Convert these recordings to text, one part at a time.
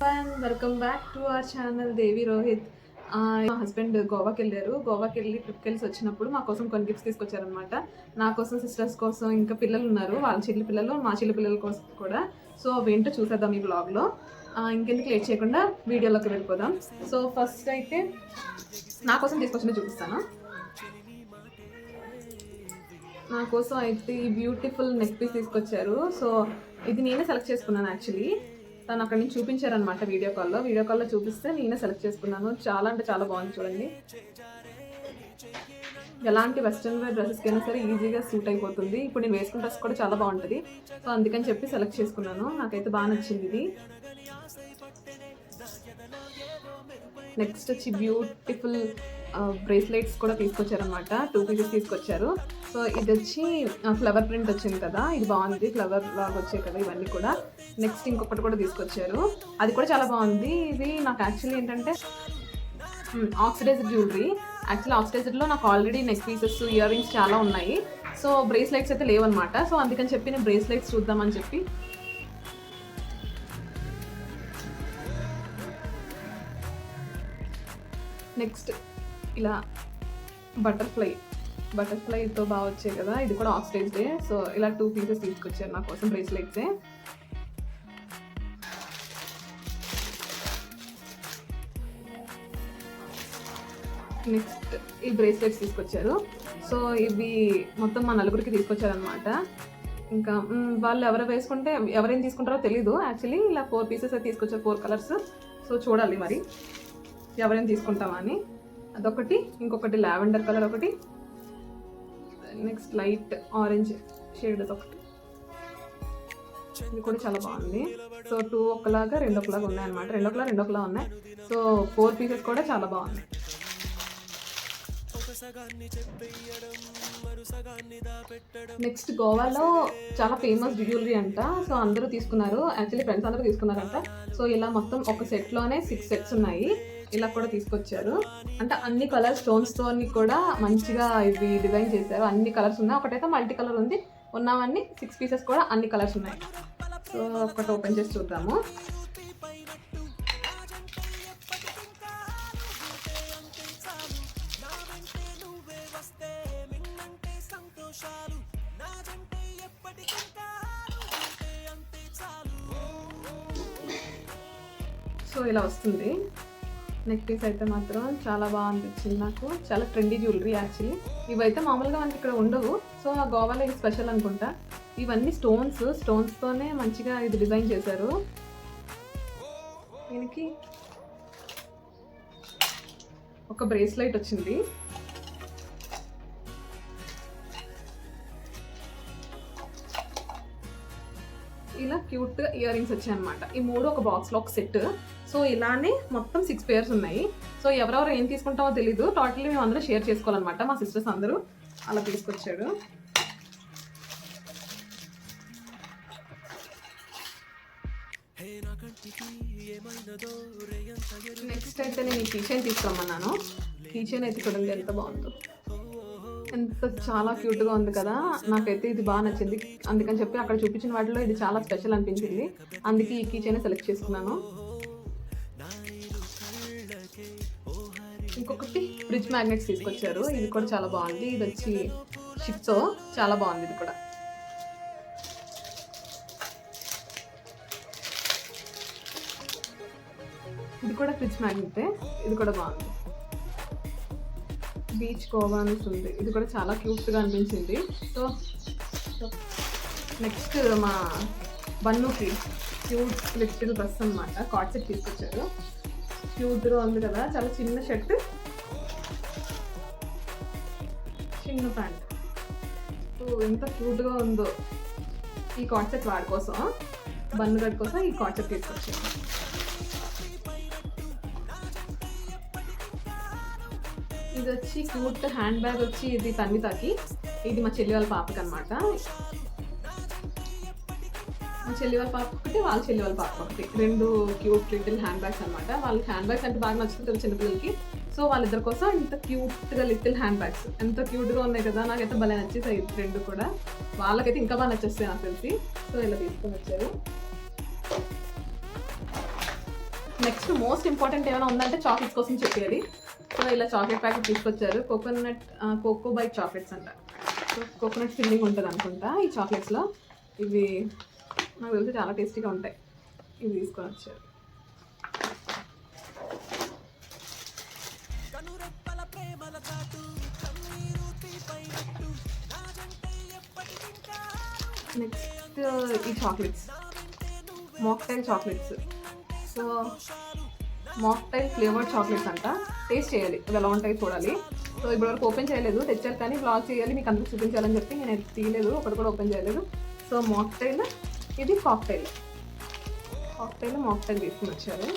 And welcome back to our channel Devi Rohit. మా husband గోవాకి వెళ్ళారు. గోవాకి వెళ్ళి ట్రిప్కి వెళ్ళి వచ్చినప్పుడు మా కోసం కొన్ని గిఫ్ట్స్ తీసుకొచ్చారనమాట. నా కోసం, సిస్టర్స్ కోసం, ఇంకా పిల్లలు ఉన్నారు, వాళ్ళ చెల్లి పిల్లలు, మా చెల్లి పిల్లల కోసం కూడా. సో అవేంటో చూసేద్దాం ఈ బ్లాగ్లో. ఇంకెందుకు లేట్ చేయకుండా వీడియోలోకి వెళ్ళిపోదాం. సో ఫస్ట్ అయితే నా కోసం తీసుకొచ్చిన చూపిస్తాను. నా కోసం అయితే ఈ బ్యూటిఫుల్ నెక్ పీస్ తీసుకొచ్చారు. సో ఇది నేనే సెలెక్ట్ చేసుకున్నాను. యాక్చువల్లీ తను అక్కడ నుంచి చూపించారనమాట వీడియో కాల్లో చూపిస్తే నేనే సెలెక్ట్ చేసుకున్నాను. చాలా అంటే చాలా బాగుంది చూడండి. ఎలాంటి వెస్ట్రన్ వేర్ డ్రెస్సెస్కి అయినా సరే ఈజీగా సూట్ అయిపోతుంది. ఇప్పుడు నేను వేసుకున్న డ్రెస్ కూడా చాలా బాగుంటుంది. సో అందుకని చెప్పి సెలెక్ట్ చేసుకున్నాను. నాకైతే బాగా నచ్చింది ఇది. నెక్స్ట్ వచ్చి బ్యూటిఫుల్ బ్రేస్లెట్స్ కూడా తీసుకొచ్చారనమాట. 2 పీసెస్ తీసుకొచ్చారు. సో ఇది వచ్చి ఫ్లవర్ ప్రింట్ వచ్చింది కదా, ఇది బాగుంది. ఫ్లవర్ లాగా వచ్చాయి కదా ఇవన్నీ కూడా. నెక్స్ట్ ఇంకొకటి కూడా తీసుకొచ్చారు, అది కూడా చాలా బాగుంది. ఇది నాకు యాక్చువల్లీ ఏంటంటే ఆక్సిడైజ్డ్ జ్యువెలరీ. యాక్చువల్లీ ఆక్సిడైజ్డ్లో నాకు already neck pieces, ear rings చాలా ఉన్నాయి. సో బ్రేస్లెట్స్ అయితే లేవన్నమాట. సో అందుకని చెప్పి నేను బ్రేస్లెట్స్ చూద్దామని చెప్పి నెక్స్ట్ ఇలా బటర్ఫ్లైతో బాగా వచ్చాయి కదా, ఇది కూడా ఆక్సిడైజ్డే. సో ఇలా 2 పీసెస్ తీసుకొచ్చారు నా కోసం బ్రేస్లెట్సే. నెక్స్ట్ ఈ బ్రేస్లెట్స్ తీసుకొచ్చారు. సో ఇవి మొత్తం మా నలుగురికి తీసుకొచ్చారనమాట. ఇంకా వాళ్ళు ఎవరేం తీసుకుంటారో తెలీదు. యాక్చువల్లీ ఇలా 4 పీసెస్ అయితే తీసుకొచ్చారు, 4 కలర్స్. సో చూడాలి మరి ఎవరైనా తీసుకుంటామా అని. అదొకటి, ఇంకొకటి లావెండర్ కలర్ ఒకటి, నెక్స్ట్ లైట్ ఆరెంజ్ షేడ్ ఒకటి. ఇది కూడా చాలా బాగుంది. సో 2 ఒకలాగా 2 ఒకలాగా ఉన్నాయన్నమాట. 2 ఒకలా ఉన్నాయి. సో 4 పీసెస్ కూడా చాలా బాగున్నాయి. నెక్స్ట్ గోవాలో చాలా ఫేమస్ జ్యువెలరీ అంట. సో అందరూ తీసుకున్నారు, యాక్చువల్లీ ఫ్రెండ్స్ అందరూ తీసుకున్నారంట. సో ఇలా మొత్తం ఒక సెట్లోనే 6 సెట్స్ ఉన్నాయి. ఇలా కూడా తీసుకొచ్చారు. అంటే అన్ని కలర్ స్టోన్స్తో కూడా మంచిగా ఇవి డిజైన్ చేశారు. అన్ని కలర్స్ ఉన్నాయి. ఒకటైతే మల్టీ కలర్ ఉంది. ఉన్నవన్నీ 6 పీసెస్ కూడా అన్ని కలర్స్ ఉన్నాయి. సో ఒకటి ఓపెన్ చేసి చూద్దాము. సో ఇలా వస్తుంది. నెక్ పీస్ అయితే మాత్రం చాలా బాగా అనిపించింది నాకు. చాలా ట్రెండీ జ్యువెలరీ యాక్చువల్లీ. ఇవైతే మామూలుగా మనకి ఇక్కడ ఉండవు. సో ఆ గోవాలో ఇది స్పెషల్ అనుకుంటా. ఇవన్నీ స్టోన్స్తోనే మంచిగా ఇది డిజైన్ చేశారు. దీనికి ఒక బ్రేస్లెట్ వచ్చింది. ఇలా క్యూట్ ఇయర్ రింగ్స్ వచ్చాయి అనమాట. ఈ 3 ఒక బాక్స్లో ఒక సెట్. సో ఇలానే మొత్తం 6 పేర్స్ ఉన్నాయి. సో ఎవరెవరు ఏం తీసుకుంటామో తెలీదు. టోటల్లీ మేము అందరూ షేర్ చేసుకోవాలన్నమాట. మా సిస్టర్స్ అందరూ అలా తీసుకొచ్చాడు. నెక్స్ట్ అయితే నేను ఈ కీచైన్ తీసుకోమన్నాను. కీచైన్ అయితే చూడండి ఎంత బాగుందో, ఎంత చాలా క్యూట్గా ఉంది కదా. నాకైతే ఇది బాగా నచ్చింది. అందుకని చెప్పి అక్కడ చూపించిన వాటిలో ఇది చాలా స్పెషల్ అనిపించింది. అందుకే ఈ కీచైన్ సెలెక్ట్ చేసుకున్నాను. ఇంకొకటి ఫ్రిడ్జ్ మ్యాగ్నెట్స్ తీసుకొచ్చారు. ఇది కూడా చాలా బాగుంది. ఇది వచ్చి షిప్సో, చాలా బాగుంది ఇది కూడా. ఇది కూడా ఫ్రిడ్జ్ మ్యాగ్నెటే. ఇది కూడా బాగుంది. బీచ్ గోవా అనేసి ఉంది. ఇది కూడా చాలా క్యూట్గా అనిపించింది. సో నెక్స్ట్ మా బన్నుకి క్యూట్ లిటిల్ డ్రెస్ అనమాట. కార్డ్ సెట్ తీసుకొచ్చారు. క్యూట్గా ఉంది కదా, చాలా చిన్న షర్ట్, చిన్న ప్యాంట్. సో ఎంత క్యూట్గా ఉందో. ఈ కార్డ్ సెట్ వాడి కోసం, బన్ను గడ్ కోసం ఈ కార్డ్ సెట్ తీసుకొచ్చారు. ఇది వచ్చి క్యూట్ హ్యాండ్ బ్యాగ్ వచ్చి ఇది తన్వితాకి. ఇది మా చెల్లి వాళ్ళ పాపకి అనమాట. మా చెల్లి వాళ్ళ పాప ఒకటి, వాళ్ళ చెల్లి వాళ్ళ పాప ఒకటి. 2 క్యూట్ లిటిల్ హ్యాండ్ బ్యాగ్స్ అనమాట. వాళ్ళకి హ్యాండ్ బ్యాగ్స్ అంటే బాగా నచ్చుతుంది కదా చిన్నపిల్లలకి. సో వాళ్ళిద్దరి కోసం ఇంత క్యూట్గా లిటిల్ హ్యాండ్ బ్యాగ్స్ ఎంత క్యూట్గా ఉన్నాయి కదా. నాకైతే భలే నచ్చేసాయి 2 కూడా. వాళ్ళకైతే ఇంకా బాగా నచ్చేస్తాయి నాకు తెలిసి. సో ఇలా తీసుకొని వచ్చారు. నెక్స్ట్ మోస్ట్ ఇంపార్టెంట్ ఏమైనా ఉందంటే చాక్లెట్స్ కోసం చెప్పేది. సో ఇలా చాక్లెట్ ప్యాకెట్ తీసుకొచ్చారు, కోకో బైట్ చాక్లెట్స్ అంట. సో కోకోనట్ ఫిల్లింగ్ ఉంటుంది అనుకుంటా ఈ చాక్లెట్స్లో. ఇవి నాకు తెలిసి చాలా టేస్టీగా ఉంటాయి. ఇవి తీసుకొని వచ్చారు. నెక్స్ట్ ఈ chocolates, mocktail chocolates. So mocktail flavoured chocolates అంట. టేస్ట్ చేయాలి, ఇవి ఎలా ఉంటాయి చూడాలి. సో ఇప్పటివరకు ఓపెన్ చేయలేదు, తెచ్చారు కానీ బ్లాగ్ చేయాలి, మీకు అందరికి చూపించాలని చెప్పి నేను తీయలేదు, ఒకటి కూడా ఓపెన్ చేయలేదు. సో మాక్టైల్, ఇది కాక్టైల్ తీసుకుని వచ్చారు.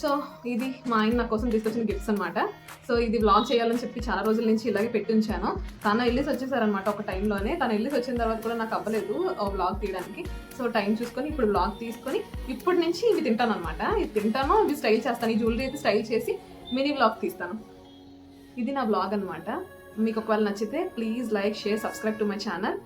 సో ఇది మా ఆయన నా కోసం తీసుకొచ్చిన గిఫ్ట్స్ అనమాట. సో ఇది వ్లాగ్ చేయాలని చెప్పి చాలా రోజుల నుంచి ఇలాగే పెట్టి ఉంచాను. తను వెళ్ళేసి వచ్చేసారనమాట ఒక టైంలోనే. తను వెళ్ళేసి వచ్చిన తర్వాత కూడా నాకు అవ్వలేదు వ్లాగ్ తీయడానికి. సో టైం చూసుకొని ఇప్పుడు వ్లాగ్ తీసుకొని ఇప్పటి నుంచి ఇవి తింటాను అనమాట. ఇది తింటాను, ఇవి స్టైల్ చేస్తాను, ఈ జ్యువెలరీ అయితే స్టైల్ చేసి మినీ వ్లాగ్ తీస్తాను. ఇది నా వ్లాగ్ అనమాట. మీకు ఒకవేళ నచ్చితే please like, share, subscribe to my channel.